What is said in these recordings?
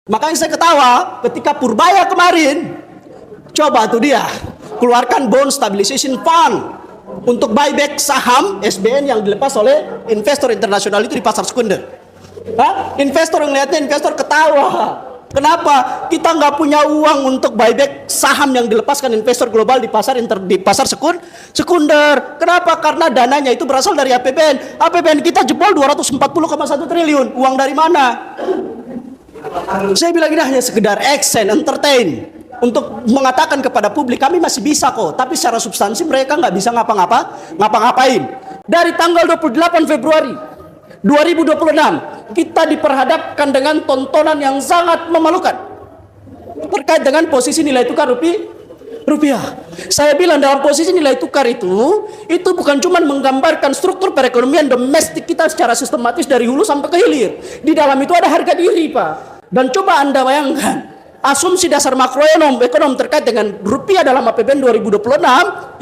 Makanya saya ketawa ketika Purbaya kemarin, coba tuh dia keluarkan bond stabilization fund untuk buyback saham SBN yang dilepas oleh investor internasional itu di pasar sekunder. Investor yang lihatnya, investor ketawa. Kenapa? Kita nggak punya uang untuk buyback saham yang dilepaskan investor global di pasar sekunder. Kenapa? Karena dananya itu berasal dari APBN. APBN kita jebol 240,1 triliun. Uang dari mana? Saya bilang ini hanya sekedar action, entertain, untuk mengatakan kepada publik kami masih bisa kok, tapi secara substansi mereka nggak bisa ngapa-ngapain. Dari tanggal 28 Februari 2026 kita diperhadapkan dengan tontonan yang sangat memalukan terkait dengan posisi nilai tukar rupiah. Saya bilang dalam posisi nilai tukar itu bukan cuma menggambarkan struktur perekonomian domestik kita secara sistematis dari hulu sampai ke hilir. Di dalam itu ada harga diri, Pak. Dan coba Anda bayangkan, asumsi dasar makroekonom terkait dengan rupiah dalam APBN 2026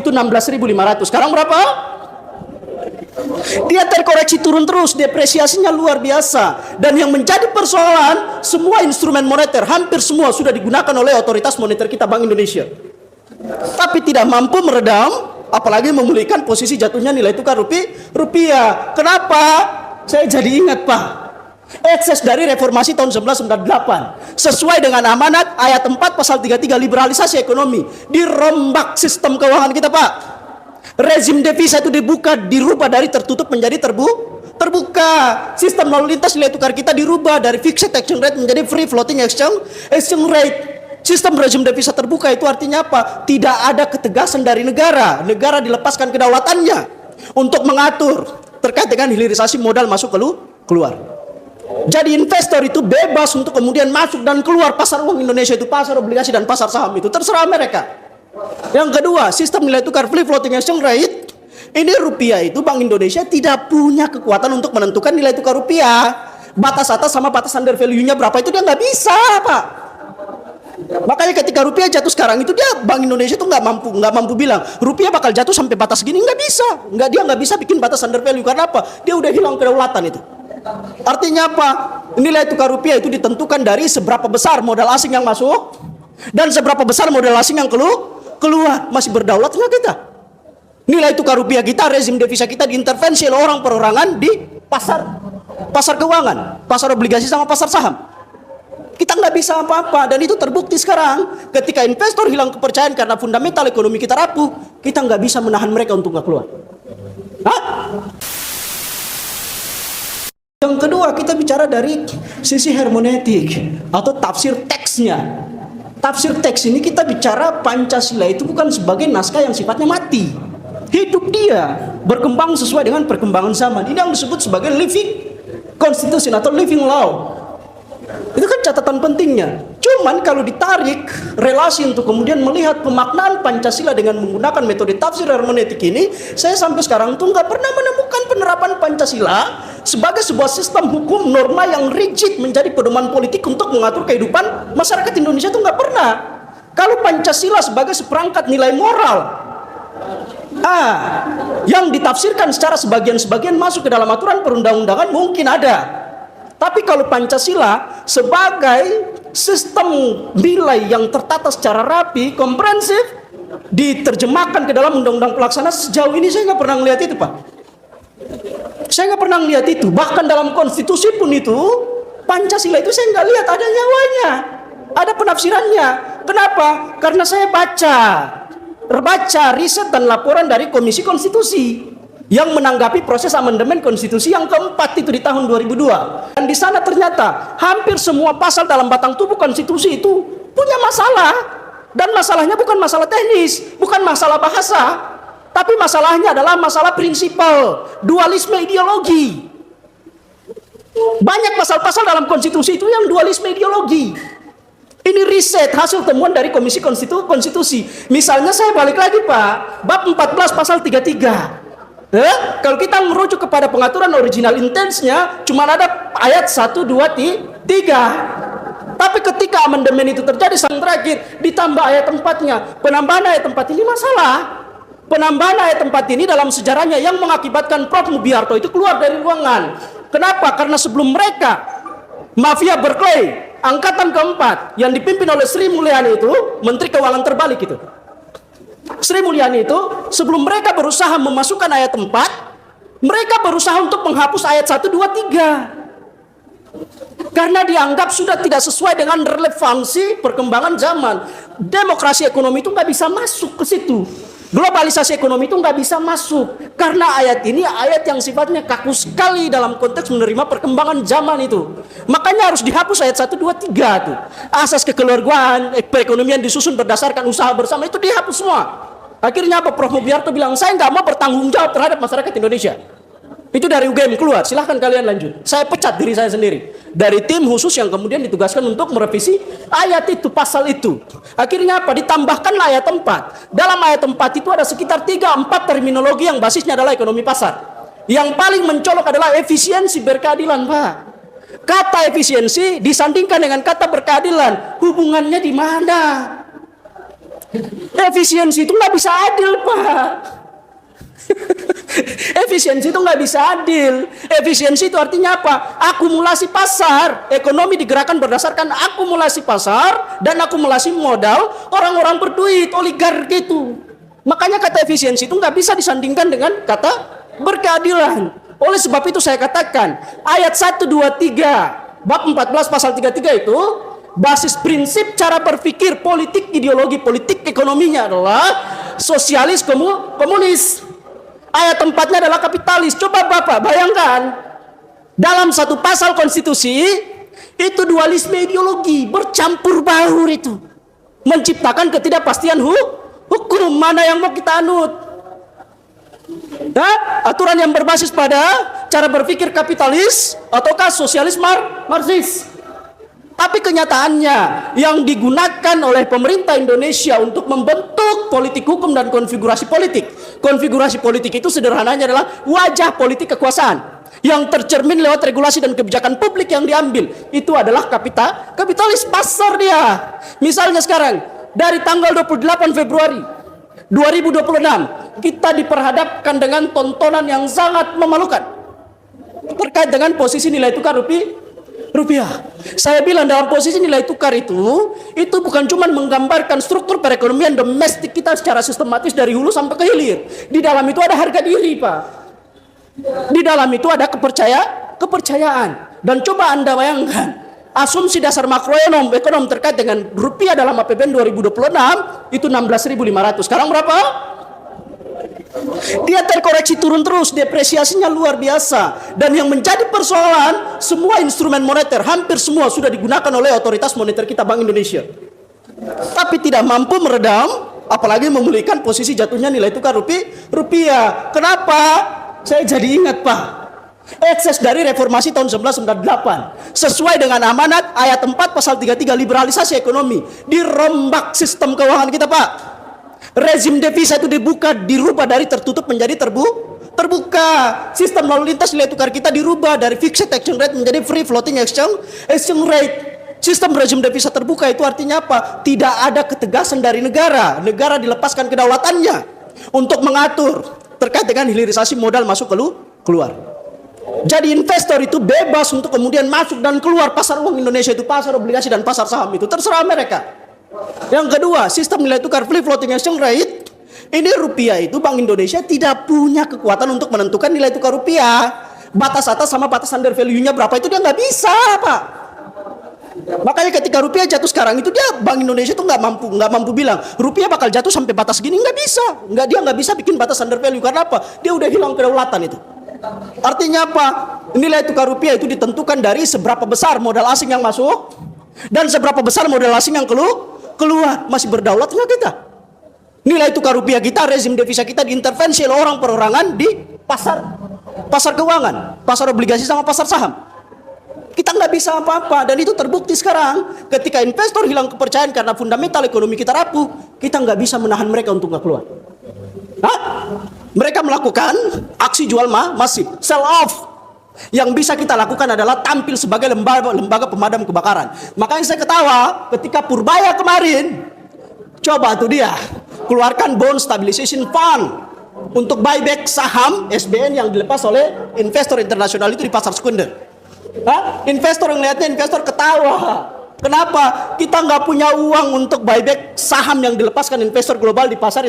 itu 16.500. Sekarang berapa? Dia terkoreksi turun terus, depresiasinya luar biasa. Dan yang menjadi persoalan, semua instrumen moneter, hampir semua sudah digunakan oleh otoritas moneter kita, Bank Indonesia, tapi tidak mampu meredam, apalagi memulihkan posisi jatuhnya nilai tukar rupiah. Kenapa? Saya jadi ingat, Pak, ekses dari reformasi tahun 1998 sesuai dengan amanat ayat 4 pasal 33 liberalisasi ekonomi, dirombak sistem keuangan kita, Pak. Rezim devisa itu dirubah dari tertutup menjadi terbuka. Sistem lalu lintas nilai tukar kita dirubah dari fixed exchange rate menjadi free floating exchange rate. Sistem rezim devisa terbuka itu artinya apa? Tidak ada ketegasan dari negara. Negara dilepaskan kedaulatannya untuk mengatur terkait dengan hilirisasi modal masuk keluar. Jadi investor itu bebas untuk kemudian masuk dan keluar pasar uang Indonesia, itu pasar obligasi dan pasar saham, itu terserah mereka. Yang kedua, sistem nilai tukar free floating exchange rate. Ini rupiah itu Bank Indonesia tidak punya kekuatan untuk menentukan nilai tukar rupiah. Batas atas sama batas under value-nya berapa itu dia nggak bisa, Pak. Makanya ketika rupiah jatuh sekarang itu dia, Bank Indonesia itu nggak mampu bilang rupiah bakal jatuh sampai batas gini, nggak bisa. Dia nggak bisa bikin batas under value. Karena apa? Dia udah hilang kedaulatan itu. Artinya apa? Nilai tukar rupiah itu ditentukan dari seberapa besar modal asing yang masuk dan seberapa besar modal asing yang keluar. Masih berdaulat nggak kita? Nilai tukar rupiah kita, rezim devisa kita diintervensi oleh orang perorangan di pasar keuangan, pasar obligasi sama pasar saham. Kita nggak bisa apa-apa, dan itu terbukti sekarang. Ketika investor hilang kepercayaan karena fundamental ekonomi kita rapuh, kita nggak bisa menahan mereka untuk nggak keluar. Yang kedua, kita bicara dari sisi hermeneutik atau tafsir teksnya. Tafsir teks ini kita bicara Pancasila itu bukan sebagai naskah yang sifatnya mati. Hidup dia, berkembang sesuai dengan perkembangan zaman. Ini yang disebut sebagai living constitution atau living law. Itu kan catatan pentingnya. Cuman kalau ditarik relasi untuk kemudian melihat pemaknaan Pancasila dengan menggunakan metode tafsir hermeneutik ini, saya sampai sekarang tuh nggak pernah menemukan penerapan Pancasila sebagai sebuah sistem hukum norma yang rigid menjadi pedoman politik untuk mengatur kehidupan masyarakat Indonesia, itu nggak pernah. Kalau Pancasila sebagai seperangkat nilai moral yang ditafsirkan secara sebagian-sebagian masuk ke dalam aturan perundang-undangan mungkin ada. Tapi kalau Pancasila sebagai sistem nilai yang tertata secara rapi, komprehensif, diterjemahkan ke dalam undang-undang pelaksana, sejauh ini saya nggak pernah melihat itu, Pak. Saya nggak pernah melihat itu. Bahkan dalam konstitusi pun itu, Pancasila itu saya nggak lihat ada nyawanya, ada penafsirannya. Kenapa? Karena saya baca riset dan laporan dari Komisi Konstitusi yang menanggapi proses amandemen konstitusi yang keempat itu di tahun 2002. Dan di sana ternyata hampir semua pasal dalam batang tubuh konstitusi itu punya masalah. Dan masalahnya bukan masalah teknis, bukan masalah bahasa, tapi masalahnya adalah masalah prinsipal, dualisme ideologi. Banyak pasal-pasal dalam konstitusi itu yang dualisme ideologi. Ini riset hasil temuan dari Komisi Konstitusi. Misalnya saya balik lagi, Pak, bab 14 pasal 33. Kalau kita merujuk kepada pengaturan original intensnya, cuma ada ayat 1, 2, 3. Tapi ketika amandemen itu terjadi sang terakhir, ditambah ayat 4-nya. Penambahan ayat 4 ini masalah. Penambahan ayat 4 ini dalam sejarahnya yang mengakibatkan Prof. Mubiarto itu keluar dari ruangan. Kenapa? Karena sebelum mereka, mafia Berkeley, angkatan keempat yang dipimpin oleh Sri Mulyani itu Menteri Keuangan terbalik itu. Sri Mulyani itu sebelum mereka berusaha memasukkan ayat 4, mereka berusaha untuk menghapus ayat 1, 2, 3. Karena dianggap sudah tidak sesuai dengan relevansi perkembangan zaman. Demokrasi ekonomi itu nggak bisa masuk ke situ. Globalisasi ekonomi itu nggak bisa masuk. Karena ayat ini ayat yang sifatnya kaku sekali dalam konteks menerima perkembangan zaman itu. Makanya harus dihapus ayat 1, 2, 3 tuh. Asas kekeluargaan, perekonomian disusun berdasarkan usaha bersama itu dihapus semua. Akhirnya apa? Prof. Mubiarto bilang, saya nggak mau bertanggung jawab terhadap masyarakat Indonesia. Itu dari UGM keluar, silahkan kalian lanjut. Saya pecat diri saya sendiri dari tim khusus yang kemudian ditugaskan untuk merevisi ayat itu, pasal itu. Akhirnya apa? Ditambahkanlah ayat 4. Dalam ayat 4 itu ada sekitar 3-4 terminologi yang basisnya adalah ekonomi pasar. Yang paling mencolok adalah efisiensi berkeadilan, Pak. Kata efisiensi disandingkan dengan kata berkeadilan, hubungannya di mana? Efisiensi itu nggak bisa adil, Pak. Efisiensi itu nggak bisa adil. Efisiensi itu artinya apa? Akumulasi pasar. Ekonomi digerakkan berdasarkan akumulasi pasar dan akumulasi modal orang-orang berduit, oligarki itu. Makanya kata efisiensi itu nggak bisa disandingkan dengan kata berkeadilan. Oleh sebab itu saya katakan ayat 1, 2, 3 bab 14 pasal 33 itu basis prinsip cara berpikir politik, ideologi politik ekonominya adalah sosialis komunis. Ayat 4-nya adalah kapitalis. Coba Bapak bayangkan, dalam satu pasal konstitusi, itu dualisme ideologi, bercampur baur itu. Menciptakan ketidakpastian hukum, mana yang mau kita anut. Aturan yang berbasis pada cara berpikir kapitalis, ataukah sosialis marxis. Tapi kenyataannya yang digunakan oleh pemerintah Indonesia untuk membentuk politik hukum dan konfigurasi politik. Konfigurasi politik itu sederhananya adalah wajah politik kekuasaan yang tercermin lewat regulasi dan kebijakan publik yang diambil. Itu adalah kapitalis pasar dia. Misalnya sekarang dari tanggal 28 Februari 2026 kita diperhadapkan dengan tontonan yang sangat memalukan terkait dengan posisi nilai tukar rupiah. Saya bilang dalam posisi nilai tukar itu bukan cuma menggambarkan struktur perekonomian domestik kita secara sistematis dari hulu sampai ke hilir. Di dalam itu ada harga diri, Pak. Di dalam itu ada kepercayaan. Dan coba Anda bayangkan, asumsi dasar makroekonom terkait dengan rupiah dalam APBN 2026 itu 16.500. Sekarang berapa? Dia terkoreksi turun terus, depresiasinya luar biasa. Dan yang menjadi persoalan, semua instrumen moneter, hampir semua sudah digunakan oleh otoritas moneter kita, Bank Indonesia. Tapi tidak mampu meredam, apalagi memulihkan posisi jatuhnya nilai tukar rupiah. Kenapa? Saya jadi ingat, Pak. Ekses dari reformasi tahun 1998 sesuai dengan amanat ayat 4 pasal 33 liberalisasi ekonomi, dirombak sistem keuangan kita, Pak. Rezim devisa itu dirubah dari tertutup menjadi terbuka. Sistem lalu lintas nilai tukar kita dirubah dari fixed exchange rate menjadi free floating exchange rate. Sistem rezim devisa terbuka itu artinya apa? Tidak ada ketegasan dari negara. Negara dilepaskan kedaulatannya untuk mengatur terkait dengan hilirisasi modal masuk keluar. Jadi investor itu bebas untuk kemudian masuk dan keluar pasar uang Indonesia itu, pasar obligasi dan pasar saham itu terserah mereka. Yang kedua, sistem nilai tukar free floating exchange rate. Ini rupiah itu Bank Indonesia tidak punya kekuatan untuk menentukan nilai tukar rupiah. Batas atas sama batas under value-nya berapa itu dia nggak bisa, Pak. Makanya ketika rupiah jatuh sekarang itu Bank Indonesia itu nggak mampu bilang rupiah bakal jatuh sampai batas gini, nggak bisa. Dia nggak bisa bikin batas under value. Karena apa? Dia udah hilang kedaulatan itu. Artinya apa? Nilai tukar rupiah itu ditentukan dari seberapa besar modal asing yang masuk dan seberapa besar modal asing yang keluar. Masih berdaulat nggak kita? Nilai tukar rupiah kita, rezim devisa kita diintervensi oleh orang perorangan di pasar keuangan, pasar obligasi sama pasar saham. Kita nggak bisa apa-apa, dan itu terbukti sekarang. Ketika investor hilang kepercayaan karena fundamental ekonomi kita rapuh, kita nggak bisa menahan mereka untuk nggak keluar. Mereka melakukan aksi jual masif, sell off. Yang bisa kita lakukan adalah tampil sebagai lembaga pemadam kebakaran. Makanya saya ketawa ketika Purbaya kemarin, coba tuh dia keluarkan bond stabilization fund untuk buyback saham SBN yang dilepas oleh investor internasional itu di pasar sekunder. Investor yang lihatnya, investor ketawa. Kenapa? Kita nggak punya uang untuk buyback saham yang dilepaskan investor global di pasar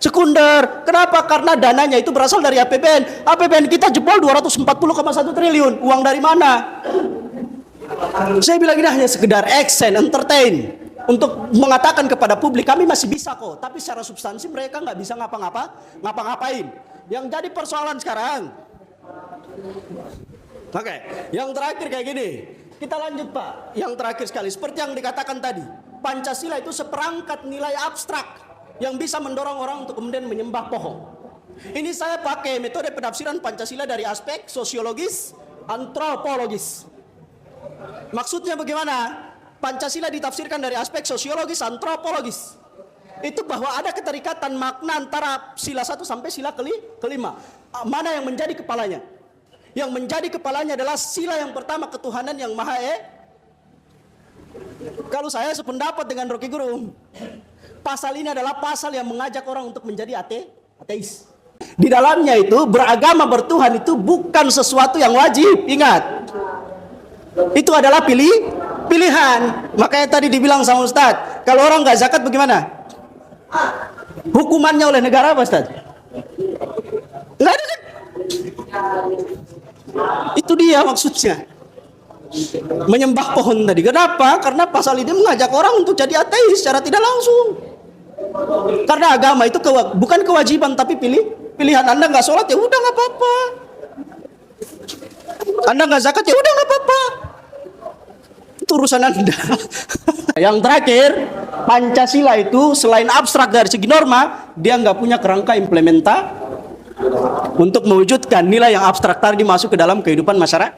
sekunder. Kenapa? Karena dananya itu berasal dari APBN. APBN kita jebol 240,1 triliun. Uang dari mana? Saya bilang ini hanya sekedar action, entertain, untuk mengatakan kepada publik kami masih bisa kok. Tapi secara substansi mereka nggak bisa ngapa-ngapain. Yang jadi persoalan sekarang. Oke, yang terakhir kayak gini. Kita lanjut Pak, yang terakhir sekali, seperti yang dikatakan tadi, Pancasila itu seperangkat nilai abstrak yang bisa mendorong orang untuk kemudian menyembah pohon. Ini saya pakai metode penafsiran Pancasila dari aspek sosiologis, antropologis. Maksudnya bagaimana? Pancasila ditafsirkan dari aspek sosiologis, antropologis. Itu bahwa ada keterikatan makna antara sila 1 sampai sila kelima. Mana yang menjadi kepalanya? Yang menjadi kepalanya adalah sila yang pertama, ketuhanan yang Maha Kalau saya sependapat dengan Rocky Gerung, pasal ini adalah pasal yang mengajak orang untuk menjadi ateis. Di dalamnya itu beragama bertuhan itu bukan sesuatu yang wajib. Ingat, itu adalah pilihan. Makanya tadi dibilang sama Ustadz, kalau orang nggak zakat bagaimana? Hukumannya oleh negara apa Ustadz? Nggak ada kan? Itu dia maksudnya, menyembah pohon tadi. Kenapa? Karena pasal ini mengajak orang untuk jadi ateis secara tidak langsung. Karena agama itu bukan kewajiban tapi pilihan. Anda nggak sholat ya udah nggak apa-apa. Anda nggak zakat ya udah nggak apa-apa. Itu urusan Anda. Yang terakhir, Pancasila itu selain abstrak dari segi norma, dia nggak punya kerangka implementa untuk mewujudkan nilai yang abstrak tadi masuk ke dalam kehidupan masyarakat.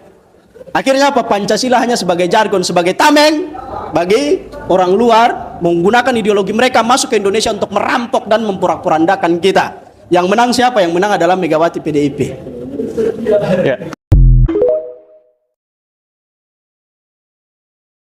Akhirnya apa? Pancasila hanya sebagai jargon, sebagai tameng bagi orang luar menggunakan ideologi mereka masuk ke Indonesia untuk merampok dan memporak-porandakan kita. Yang menang siapa? Yang menang adalah Megawati PDIP. Ya.